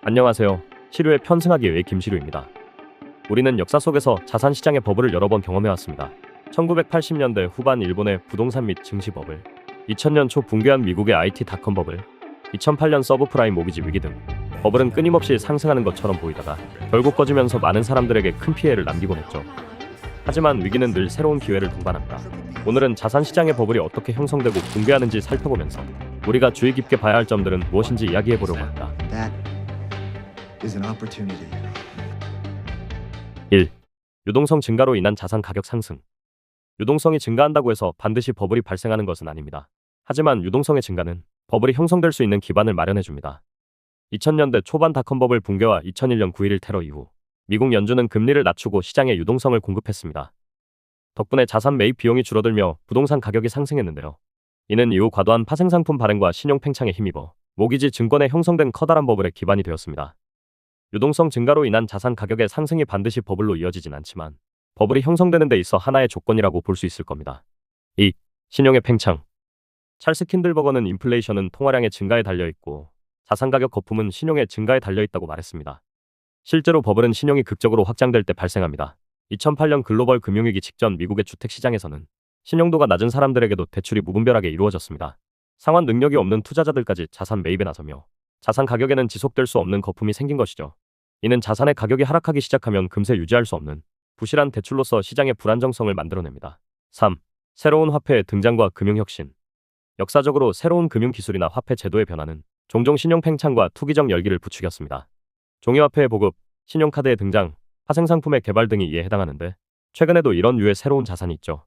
안녕하세요. 시류에 편승하기 위해 김시류입니다. 우리는 역사 속에서 자산시장의 버블을 여러 번 경험해왔습니다. 1980년대 후반 일본의 부동산 및 증시 버블, 2000년 초 붕괴한 미국의 IT 닷컴 버블, 2008년 서브프라임 모기지 위기 등 버블은 끊임없이 상승하는 것처럼 보이다가 결국 꺼지면서 많은 사람들에게 큰 피해를 남기곤 했죠. 하지만 위기는 늘 새로운 기회를 동반합니다. 오늘은 자산시장의 버블이 어떻게 형성되고 붕괴하는지 살펴보면서 우리가 주의 깊게 봐야 할 점들은 무엇인지 이야기해보려고 합니다. is an opportunity. 1. 유동성 증가로 인한 자산 가격 상승. 유동성이 증가한다고 해서 반드시 버블이 발생하는 것은 아닙니다. 하지만 유동성의 증가는 버블이 형성될 수 있는 기반을 마련해줍니다. 2000년대 초반 닷컴 버블 붕괴와 2001년 9.11 테러 이후 미국 연준은 금리를 낮추고 시장에 유동성을 공급했습니다. 덕분에 자산 매입 비용이 줄어들며 부동산 가격이 상승했는데요. 이는 이후 과도한 파생상품 발행과 신용 팽창에 힘입어 모기지 증권에 형성된 커다란 버블의 기반이 되었습니다. 유동성 증가로 인한 자산 가격의 상승이 반드시 버블로 이어지진 않지만 버블이 형성되는 데 있어 하나의 조건이라고 볼 수 있을 겁니다. 2. 신용의 팽창. 찰스 킨들버거는 인플레이션은 통화량의 증가에 달려있고 자산 가격 거품은 신용의 증가에 달려있다고 말했습니다. 실제로 버블은 신용이 극적으로 확장될 때 발생합니다. 2008년 글로벌 금융위기 직전 미국의 주택시장에서는 신용도가 낮은 사람들에게도 대출이 무분별하게 이루어졌습니다. 상환 능력이 없는 투자자들까지 자산 매입에 나서며 자산 가격에는 지속될 수 없는 거품이 생긴 것이죠. 이는 자산의 가격이 하락하기 시작하면 금세 유지할 수 없는 부실한 대출로서 시장의 불안정성을 만들어냅니다. 3. 새로운 화폐의 등장과 금융혁신. 역사적으로 새로운 금융기술이나 화폐 제도의 변화는 종종 신용 팽창과 투기적 열기를 부추겼습니다. 종이화폐의 보급, 신용카드의 등장, 파생상품의 개발 등이 이에 해당하는데 최근에도 이런 류의 새로운 자산이 있죠.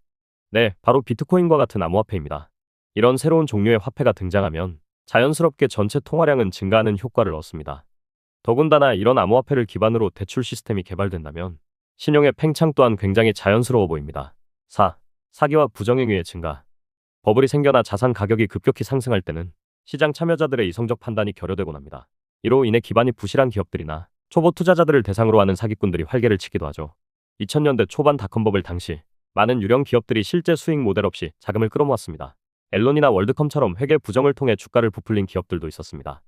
네, 바로 비트코인과 같은 암호화폐입니다. 이런 새로운 종류의 화폐가 등장하면 자연스럽게 전체 통화량은 증가하는 효과를 얻습니다. 더군다나 이런 암호화폐를 기반으로 대출 시스템이 개발된다면 신용의 팽창 또한 굉장히 자연스러워 보입니다. 4. 사기와 부정행위의 증가. 버블이 생겨나 자산 가격이 급격히 상승할 때는 시장 참여자들의 이성적 판단이 결여되곤 합니다. 이로 인해 기반이 부실한 기업들이나 초보 투자자들을 대상으로 하는 사기꾼들이 활개를 치기도 하죠. 2000년대 초반 닷컴 버블 당시 많은 유령 기업들이 실제 수익 모델 없이 자금을 끌어모았습니다. 앨런이나 월드컴처럼 회계 부정을 통해 주가를 부풀린 기업들도 있었습니다.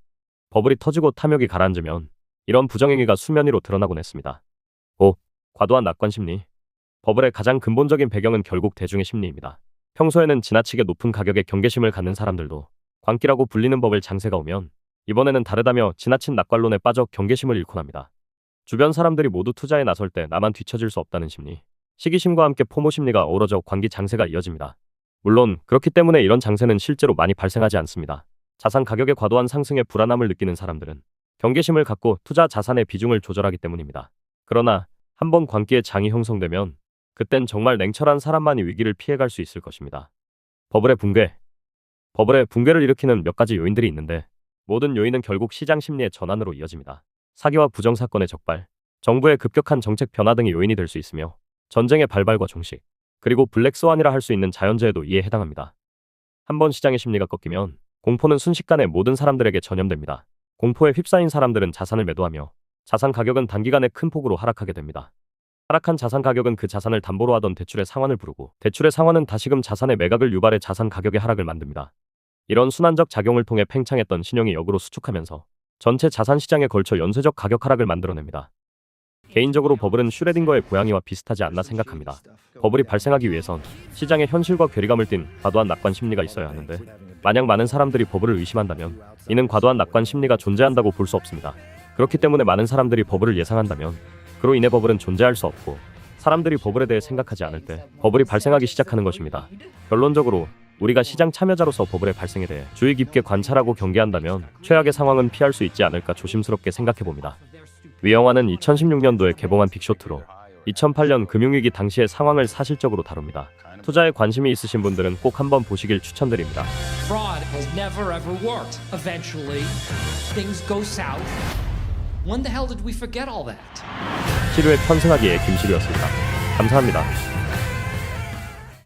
버블이 터지고 탐욕이 가라앉으면 이런 부정행위가 수면 위로 드러나곤 했습니다. 5. 과도한 낙관 심리. 버블의 가장 근본적인 배경은 결국 대중의 심리입니다. 평소에는 지나치게 높은 가격에 경계심을 갖는 사람들도 광기라고 불리는 버블 장세가 오면 이번에는 다르다며 지나친 낙관론에 빠져 경계심을 잃곤 합니다. 주변 사람들이 모두 투자에 나설 때 나만 뒤처질 수 없다는 심리, 시기심과 함께 포모 심리가 어우러져 광기 장세가 이어집니다. 물론 그렇기 때문에 이런 장세는 실제로 많이 발생하지 않습니다. 자산 가격의 과도한 상승에 불안함을 느끼는 사람들은 경계심을 갖고 투자 자산의 비중을 조절하기 때문입니다. 그러나 한번 광기의 장이 형성되면 그땐 정말 냉철한 사람만이 위기를 피해갈 수 있을 것입니다. 버블의 붕괴. 버블의 붕괴를 일으키는 몇 가지 요인들이 있는데 모든 요인은 결국 시장 심리의 전환으로 이어집니다. 사기와 부정사건의 적발, 정부의 급격한 정책 변화 등이 요인이 될 수 있으며 전쟁의 발발과 종식, 그리고 블랙스완이라 할 수 있는 자연재해도 이에 해당합니다. 한번 시장의 심리가 꺾이면 공포는 순식간에 모든 사람들에게 전염됩니다. 공포에 휩싸인 사람들은 자산을 매도하며 자산 가격은 단기간에 큰 폭으로 하락하게 됩니다. 하락한 자산 가격은 그 자산을 담보로 하던 대출의 상환을 부르고 대출의 상환은 다시금 자산의 매각을 유발해 자산 가격의 하락을 만듭니다. 이런 순환적 작용을 통해 팽창했던 신용이 역으로 수축하면서 전체 자산 시장에 걸쳐 연쇄적 가격 하락을 만들어냅니다. 개인적으로 버블은 슈레딩거의 고양이와 비슷하지 않나 생각합니다. 버블이 발생하기 위해선 시장의 현실과 괴리감을 띤 과도한 낙관 심리가 있어야 하는데 만약 많은 사람들이 버블을 의심한다면 이는 과도한 낙관 심리가 존재한다고 볼 수 없습니다. 그렇기 때문에 많은 사람들이 버블을 예상한다면 그로 인해 버블은 존재할 수 없고 사람들이 버블에 대해 생각하지 않을 때 버블이 발생하기 시작하는 것입니다. 결론적으로 우리가 시장 참여자로서 버블의 발생에 대해 주의 깊게 관찰하고 경계한다면 최악의 상황은 피할 수 있지 않을까 조심스럽게 생각해봅니다. 위 영화는 2016년도에 개봉한 빅쇼트로 2008년 금융위기 당시의 상황을 사실적으로 다룹니다. 투자에 관심이 있으신 분들은 꼭 한번 보시길 추천드립니다. Fraud has never ever worked. Eventually, things go south. When the hell did we forget all that? 시류에 편승하기에 김시류였습니다. 감사합니다.